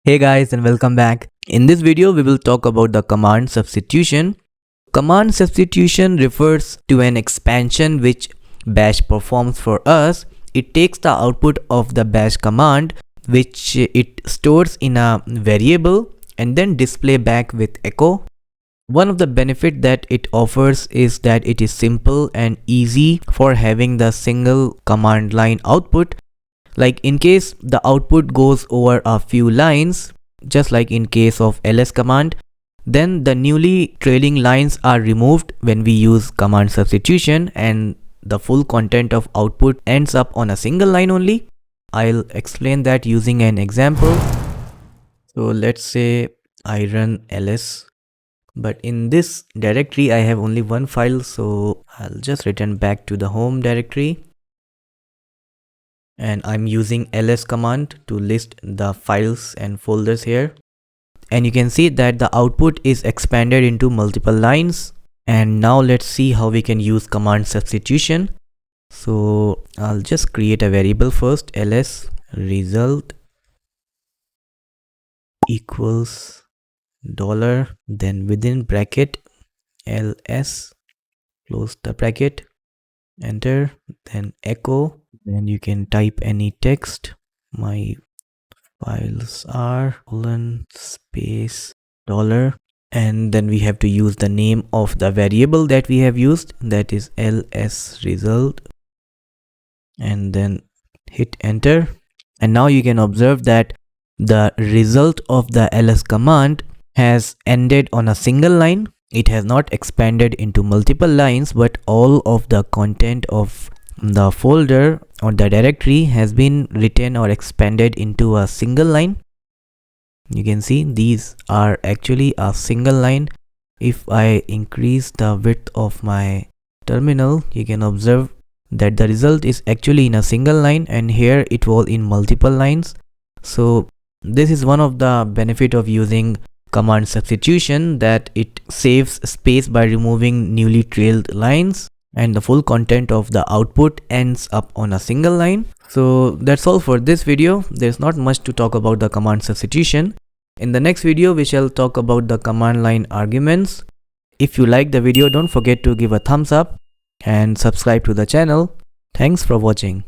Hey guys and welcome back. In this video we will talk about the command substitution. Command substitution refers to an expansion which bash performs for us. It takes the output of the bash command which it stores in a variable and then display back with echo. One of the benefit that it offers is that it is simple and easy for having the single command line output. Like in case the output goes over a few lines, just like in case of ls command, then the newly trailing lines are removed when we use command substitution and the full content of output ends up on a single line only. I'll explain that using an example. So let's say I run ls, but in this directory I have only one file, so I'll just return back to the home directory. And I'm using ls command to list the files and folders here. And you can see that the output is expanded into multiple lines. And now let's see how we can use command substitution. So I'll just create a variable first, ls result equals dollar, then within bracket ls, close the bracket, enter, then echo. Then you can type any text. My files are space dollar, and then we have to use the name of the variable that we have used, that is ls result, and then hit enter. And now you can observe that the result of the ls command has ended on a single line. It has not expanded into multiple lines, but all of the content of the folder or the directory has been written or expanded into a single line. You can see these are actually a single line. If I increase the width of my terminal, you can observe that the result is actually in a single line, and here it was in multiple lines. So this is one of the benefit of using command substitution, that it saves space by removing newly trailed lines, and the full content of the output ends up on a single line. So that's all for this video. There's not much to talk about the command substitution. In the next video we shall talk about the command line arguments. If you like the video, don't forget to give a thumbs up and subscribe to the channel. Thanks for watching.